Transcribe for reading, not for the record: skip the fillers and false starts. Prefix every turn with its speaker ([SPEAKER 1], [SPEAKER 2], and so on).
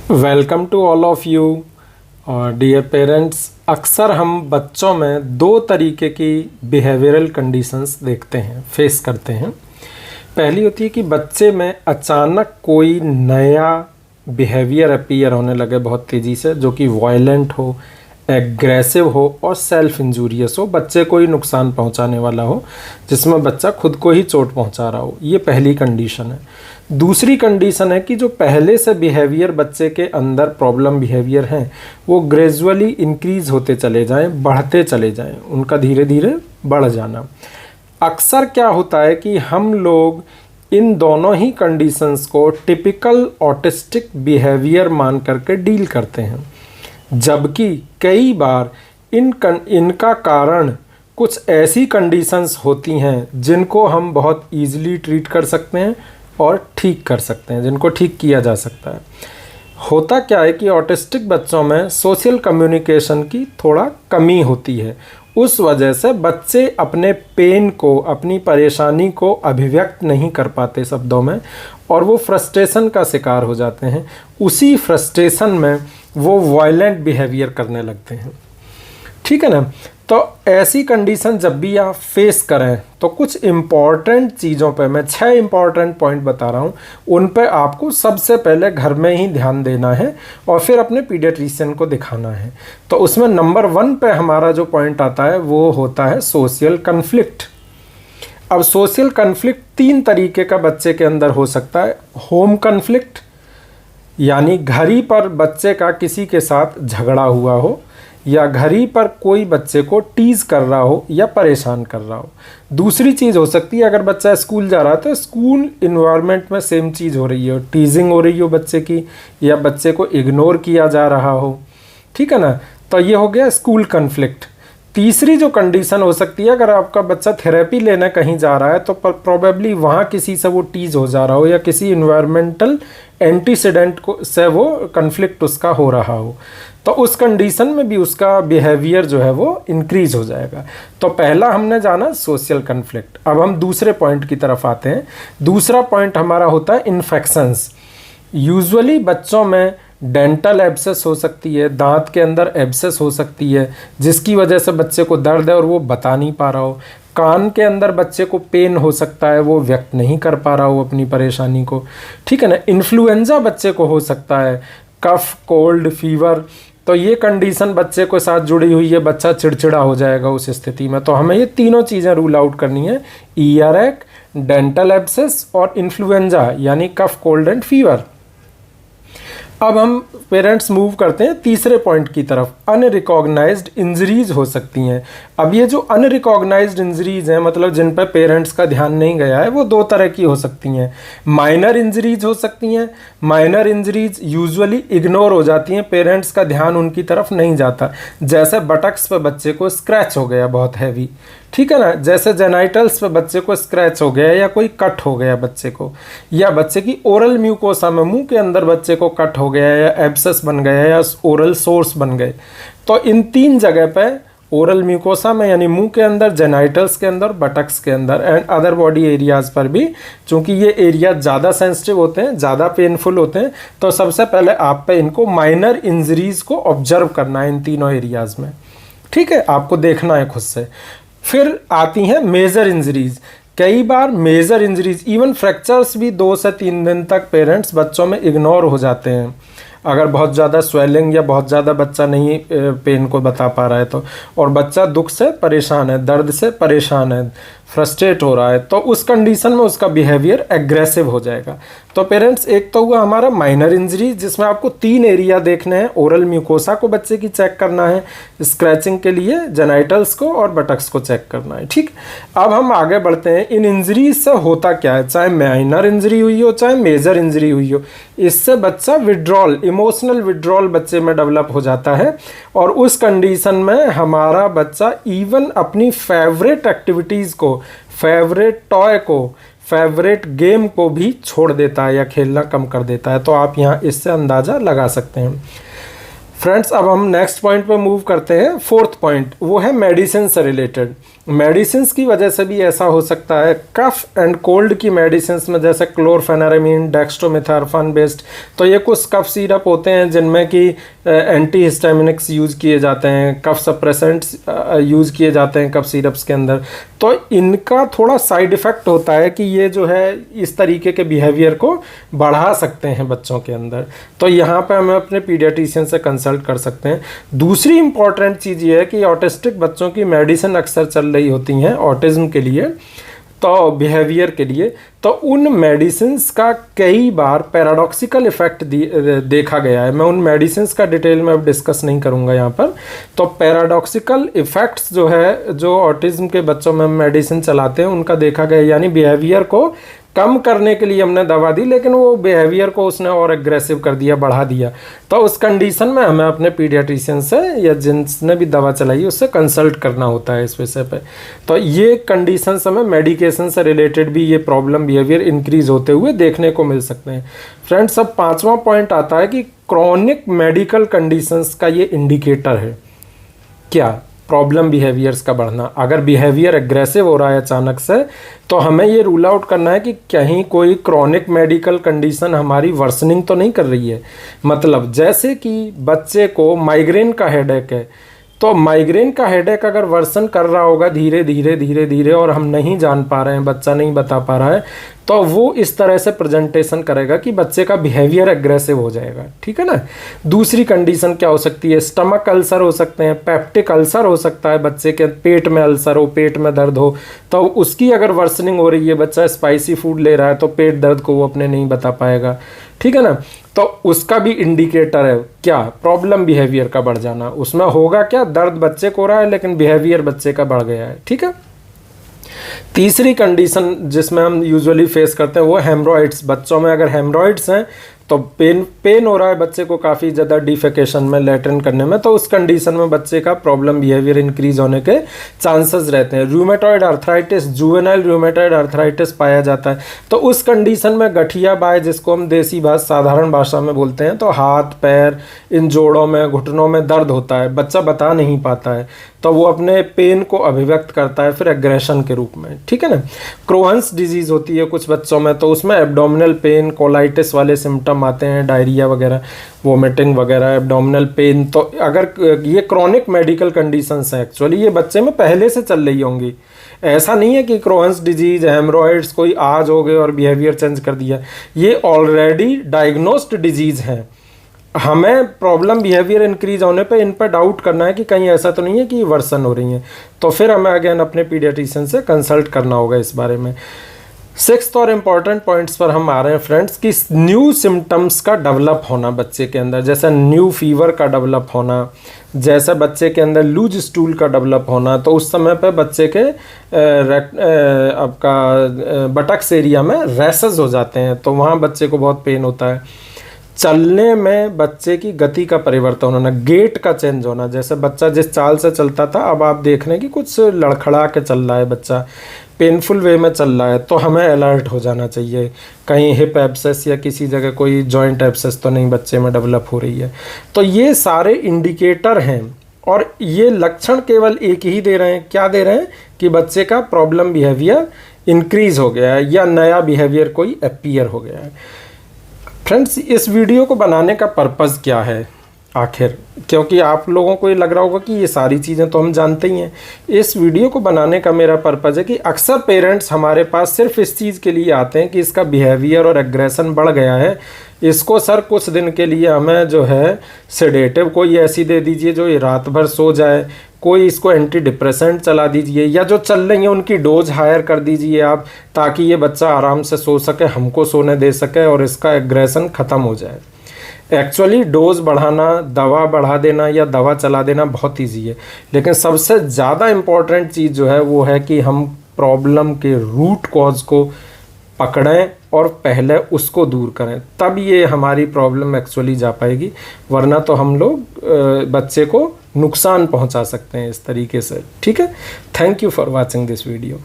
[SPEAKER 1] Welcome to all of you dear parents. अक्सर हम बच्चों में दो तरीके की बिहेवियरल कंडीशंस देखते हैं, फेस करते हैं। पहली होती है कि बच्चे में अचानक कोई नया बिहेवियर अपीयर होने लगे बहुत तेज़ी से, जो कि वायलेंट हो, एग्रेसिव हो और सेल्फ इंजूरियस हो, बच्चे को ही नुकसान पहुंचाने वाला हो, जिसमें बच्चा खुद को ही चोट पहुंचा रहा हो। ये पहली कंडीशन है। दूसरी कंडीशन है कि जो पहले से बिहेवियर बच्चे के अंदर प्रॉब्लम बिहेवियर हैं वो ग्रेजुअली इंक्रीज़ होते चले जाएं, बढ़ते चले जाएं, उनका धीरे धीरे बढ़ जाना। अक्सर क्या होता है कि हम लोग इन दोनों ही कंडीशंस को टिपिकल ऑटिस्टिक बिहेवियर मान करके डील करते हैं, जबकि कई बार इनका कारण कुछ ऐसी कंडीशंस होती हैं जिनको हम बहुत ईजिली ट्रीट कर सकते हैं और ठीक कर सकते हैं, जिनको ठीक किया जा सकता है। होता क्या है कि ऑटिस्टिक बच्चों में सोशल कम्युनिकेशन की थोड़ा कमी होती है। उस वजह से बच्चे अपने पेन को, अपनी परेशानी को अभिव्यक्त नहीं कर पाते शब्दों में, और वो फ्रस्ट्रेशन का शिकार हो जाते हैं। उसी फ्रस्ट्रेशन में वो वायलेंट बिहेवियर करने लगते हैं। ठीक है ना। तो ऐसी कंडीशन जब भी आप फेस करें तो कुछ इम्पॉर्टेंट चीज़ों पे, मैं 6 इम्पॉर्टेंट पॉइंट बता रहा हूँ, उन पे आपको सबसे पहले घर में ही ध्यान देना है और फिर अपने पीडियाट्रिशियन को दिखाना है। तो उसमें नंबर 1 पे हमारा जो पॉइंट आता है वो होता है सोशल कन्फ्लिक्ट। अब सोशल कन्फ्लिक्ट 3 तरीके का बच्चे के अंदर हो सकता है। होम कन्फ्लिक्ट, यानी घर ही पर बच्चे का किसी के साथ झगड़ा हुआ हो, या घर ही पर कोई बच्चे को टीज़ कर रहा हो या परेशान कर रहा हो। दूसरी चीज़ हो सकती है, अगर बच्चा स्कूल जा रहा है तो स्कूल इन्वायरमेंट में सेम चीज़ हो रही हो, टीजिंग हो रही हो बच्चे की, या बच्चे को इग्नोर किया जा रहा हो। ठीक है ना। तो ये हो गया स्कूल कन्फ्लिक्ट। तीसरी जो कंडीशन हो सकती है, अगर आपका बच्चा थेरेपी लेने कहीं जा रहा है तो प्रोबेबली वहाँ किसी से वो टीज हो जा रहा हो, या किसी इन्वायरमेंटल एंटीसीडेंट को से वो कन्फ्लिक्ट उसका हो रहा हो, तो उस कंडीशन में भी उसका बिहेवियर जो है वो इंक्रीज हो जाएगा। तो पहला हमने जाना सोशल कन्फ्लिक्ट। अब हम दूसरे पॉइंट की तरफ आते हैं। दूसरा पॉइंट हमारा होता है इन्फेक्शंस। यूजुअली बच्चों में डेंटल एब्सेस हो सकती है, दांत के अंदर एब्सेस हो सकती है, जिसकी वजह से बच्चे को दर्द है और वो बता नहीं पा रहा हो। कान के अंदर बच्चे को पेन हो सकता है, वो व्यक्त नहीं कर पा रहा हो अपनी परेशानी को। ठीक है ना। इन्फ्लुएंजा बच्चे को हो सकता है, कफ, कोल्ड, फीवर। तो ये कंडीशन बच्चे के साथ जुड़ी हुई है, बच्चा चिड़चिड़ा हो जाएगा उस स्थिति में। तो हमें ये तीनों चीज़ें रूल आउट करनी है, ईआरएक, डेंटल एब्सेस और इन्फ्लुएंजा यानी कफ, कोल्ड एंड फीवर। अब हम पेरेंट्स मूव करते हैं तीसरे पॉइंट की तरफ। अनरिकॉग्नाइज्ड इंजरीज हो सकती हैं। अब ये जो अनरिकॉग्नाइज्ड इंजरीज हैं, मतलब जिन पर पेरेंट्स का ध्यान नहीं गया है, वो 2 तरह की हो सकती हैं। माइनर इंजरीज हो सकती हैं। माइनर इंजरीज यूजुअली इग्नोर हो जाती हैं, पेरेंट्स का ध्यान उनकी तरफ नहीं जाता। जैसे बटक्स पे बच्चे को स्क्रैच हो गया बहुत हैवी, ठीक है ना। जैसे जेनाइटल्स पे बच्चे को स्क्रैच हो गया, या कोई कट हो गया बच्चे को, या बच्चे की ओरल म्यूकोसा में, मुंह के अंदर बच्चे को कट हो गया, या एब्सेस बन गया, या ओरल सोर्स बन गए। तो इन 3 जगह पे, ओरल म्यूकोसा में यानी मुंह के अंदर, जेनाइटल्स के अंदर, बटक्स के अंदर एंड अदर बॉडी एरियाज़ पर भी, चूँकि ये एरिया ज़्यादा सेंसिटिव होते हैं, ज़्यादा पेनफुल होते हैं, तो सबसे पहले आप पे इनको माइनर इंजरीज़ को ऑब्जर्व करना है इन तीनों एरियाज़ में। ठीक है, आपको देखना है खुद से। फिर आती हैं मेजर इंजरीज। कई बार मेजर इंजरीज, इवन फ्रैक्चर्स भी 2 से 3 दिन तक पेरेंट्स बच्चों में इग्नोर हो जाते हैं, अगर बहुत ज़्यादा स्वेलिंग या बहुत ज़्यादा बच्चा नहीं पेन को बता पा रहा है तो, और बच्चा दुख से परेशान है, दर्द से परेशान है, फ्रस्ट्रेट हो रहा है, तो उस कंडीशन में उसका बिहेवियर एग्रेसिव हो जाएगा। तो पेरेंट्स, एक तो हुआ हमारा माइनर इंजरी, जिसमें आपको 3 एरिया देखने हैं। ओरल म्यूकोसा को बच्चे की चेक करना है स्क्रैचिंग के लिए, जेनाइटल्स को और बटक्स को चेक करना है। ठीक। अब हम आगे बढ़ते हैं। इन इंजरीज से होता क्या है, चाहे माइनर इंजरी हुई हो चाहे मेजर इंजरी हुई हो, इससे बच्चा विड्रॉल, इमोशनल विड्रॉल बच्चे में डेवलप हो जाता है, और उस कंडीशन में हमारा बच्चा इवन अपनी फेवरेट एक्टिविटीज़ को, फेवरेट टॉय को, फेवरेट गेम को भी छोड़ देता है या खेलना कम कर देता है। तो आप यहाँ इससे अंदाज़ा लगा सकते हैं। फ्रेंड्स, अब हम नेक्स्ट पॉइंट पे मूव करते हैं। 4th पॉइंट वो है मेडिसिन से रिलेटेड। मेडिसिन्स की वजह से भी ऐसा हो सकता है। कफ एंड कोल्ड की मेडिसिन्स में जैसे क्लोरफेनारामीन, डेक्स्ट्रोमेथार्फन बेस्ड, तो ये कुछ कफ सिरप होते हैं जिनमें कि एंटी हिस्टामिनिक्स यूज़ किए जाते हैं, कफ सप्रेसेंट्स यूज़ किए जाते हैं कफ सिरप्स के अंदर। तो इनका थोड़ा साइड इफ़ेक्ट होता है कि ये जो है इस तरीके के बिहेवियर को बढ़ा सकते हैं बच्चों के अंदर। तो यहाँ पे हमें अपने पीडियाट्रिशियन से कंसल्ट कर सकते हैं। दूसरी इंपॉर्टेंट चीज़ ये है कि ऑटिस्टिक बच्चों की मेडिसिन अक्सर चल रही होती हैं ऑटिज़्म के लिए, तो बिहेवियर के लिए, तो उन मेडिसिन्स का कई बार पैराडॉक्सिकल इफ़ेक्ट देखा गया है। मैं उन मेडिसिन्स का डिटेल में अब डिस्कस नहीं करूँगा यहाँ पर। तो पैराडॉक्सिकल इफ़ेक्ट्स जो है, जो ऑटिज़्म के बच्चों में मेडिसिन चलाते हैं उनका देखा गया, यानी बिहेवियर को कम करने के लिए हमने दवा दी लेकिन वो बिहेवियर को उसने और एग्रेसिव कर दिया, बढ़ा दिया। तो उस कंडीशन में हमें अपने पीडियाट्रिशियन से या जिसने भी दवा चलाई उससे कंसल्ट करना होता है इस विषय पे। तो ये कंडीशन हमें मेडिकेशन से रिलेटेड भी ये प्रॉब्लम बिहेवियर इंक्रीज होते हुए देखने को मिल सकते हैं। फ्रेंड्स, अब 5वां पॉइंट आता है कि क्रॉनिक मेडिकल कंडीशंस का ये इंडिकेटर है क्या, प्रॉब्लम बिहेवियर्स का बढ़ना। अगर बिहेवियर एग्रेसिव हो रहा है अचानक से, तो हमें ये रूल आउट करना है कि कहीं कोई क्रॉनिक मेडिकल कंडीशन हमारी वर्सनिंग तो नहीं कर रही है। मतलब जैसे कि बच्चे को माइग्रेन का हेडेक है, तो माइग्रेन का हेडेक अगर वर्सन कर रहा होगा धीरे धीरे धीरे धीरे और हम नहीं जान पा रहे हैं, बच्चा नहीं बता पा रहा है, तो वो इस तरह से प्रेजेंटेशन करेगा कि बच्चे का बिहेवियर एग्रेसिव हो जाएगा। ठीक है ना। दूसरी कंडीशन क्या हो सकती है, स्टमक अल्सर हो सकते हैं, पेप्टिक अल्सर हो सकता है, बच्चे के पेट में अल्सर हो, पेट में दर्द हो, तो उसकी अगर वर्सनिंग हो रही है, बच्चा स्पाइसी फूड ले रहा है, तो पेट दर्द को वो अपने नहीं बता पाएगा। ठीक है ना। तो उसका भी इंडिकेटर है क्या, प्रॉब्लम बिहेवियर का बढ़ जाना। उसमें होगा क्या, दर्द बच्चे को हो रहा है लेकिन बिहेवियर बच्चे का बढ़ गया है। ठीक है। तीसरी कंडीशन जिसमें हम यूजुअली फेस करते हैं वो हेमरॉइड्स। बच्चों में अगर हेमरॉइड्स हैं तो पेन हो रहा है बच्चे को काफ़ी ज़्यादा डिफेकेशन में, लैट्रिन करने में, तो उस कंडीशन में बच्चे का प्रॉब्लम बिहेवियर इंक्रीज होने के चांसेस रहते हैं। Rheumatoid arthritis, juvenile rheumatoid arthritis पाया जाता है, तो उस कंडीशन में गठिया बाय, जिसको हम देसी साधारण भाषा में बोलते हैं, तो हाथ पैर इन जोड़ों में घुटनों में दर्द होता है, बच्चा बता नहीं पाता है, तो वो अपने पेन को अभिव्यक्त करता है फिर एग्रेशन के रूप में। ठीक है ना। क्रोहन्स डिजीज़ होती है कुछ बच्चों में, तो उसमें एब्डोमिनल पेन, कोलाइटिस वाले सिम्टम आते हैं, डायरिया वगैरह, वोमिटिंग वगैरह, एब्डोमिनल पेन। तो अगर ये क्रॉनिक मेडिकल कंडीशंस हैं, एक्चुअली ये बच्चे में पहले से चल रही होंगी। ऐसा नहीं है कि क्रोहन्स डिजीज, हेमरॉइड्स कोई आज हो गए और बिहेवियर चेंज कर दिया, ये ऑलरेडी डायग्नोस्ड डिजीज़ हैं। हमें प्रॉब्लम बिहेवियर इंक्रीज होने पे इन पर डाउट करना है कि कहीं ऐसा तो नहीं है कि वर्सन हो रही हैं, तो फिर हमें अगेन अपने पीडियाट्रिशियन से कंसल्ट करना होगा इस बारे में। 6th और इम्पॉर्टेंट पॉइंट्स पर हम आ रहे हैं फ्रेंड्स कि न्यू सिम्टम्स का डेवलप होना बच्चे के अंदर, जैसे न्यू फीवर का डेवलप होना, जैसे बच्चे के अंदर लूज स्टूल का डेवलप होना, तो उस समय पे बच्चे के आपका बटक्स एरिया में रैसेस हो जाते हैं, तो वहाँ बच्चे को बहुत पेन होता है। चलने में बच्चे की गति का परिवर्तन होना, गेट का चेंज होना, जैसे बच्चा जिस चाल से चलता था अब आप देख रहे हैं कि कुछ लड़खड़ा के चल रहा है, बच्चा पेनफुल वे में चल रहा है, तो हमें अलर्ट हो जाना चाहिए कहीं हिप एब्सेस या किसी जगह कोई जॉइंट एब्सेस तो नहीं बच्चे में डेवलप हो रही है। तो ये सारे इंडिकेटर हैं और ये लक्षण केवल एक ही दे रहे हैं, क्या दे रहे हैं कि बच्चे का प्रॉब्लम बिहेवियर इंक्रीज हो गया है या नया बिहेवियर कोई अपीयर हो गया है। फ्रेंड्स, इस वीडियो को बनाने का पर्पज़ क्या है आखिर, क्योंकि आप लोगों को ये लग रहा होगा कि ये सारी चीज़ें तो हम जानते ही हैं। इस वीडियो को बनाने का मेरा पर्पज़ है कि अक्सर पेरेंट्स हमारे पास सिर्फ इस चीज़ के लिए आते हैं कि इसका बिहेवियर और एग्रेशन बढ़ गया है, इसको सर कुछ दिन के लिए हमें जो है सेडेटिव कोई ऐसी दे दीजिए जो ये रात भर सो जाए, कोई इसको एंटी डिप्रेसेंट चला दीजिए, या जो चल रही है उनकी डोज हायर कर दीजिए आप, ताकि ये बच्चा आराम से सो सके, हमको सोने दे सके और इसका एग्रेशन ख़त्म हो जाए। एक्चुअली डोज बढ़ाना, दवा बढ़ा देना या दवा चला देना बहुत ईजी है, लेकिन सबसे ज़्यादा इम्पॉर्टेंट चीज़ जो है वो है कि हम प्रॉब्लम के रूट कॉज को पकड़ें और पहले उसको दूर करें, तब ये हमारी प्रॉब्लम एक्चुअली जा पाएगी, वरना तो हम लोग बच्चे को नुकसान पहुंचा सकते हैं इस तरीके से। ठीक है। Thank you for watching this video.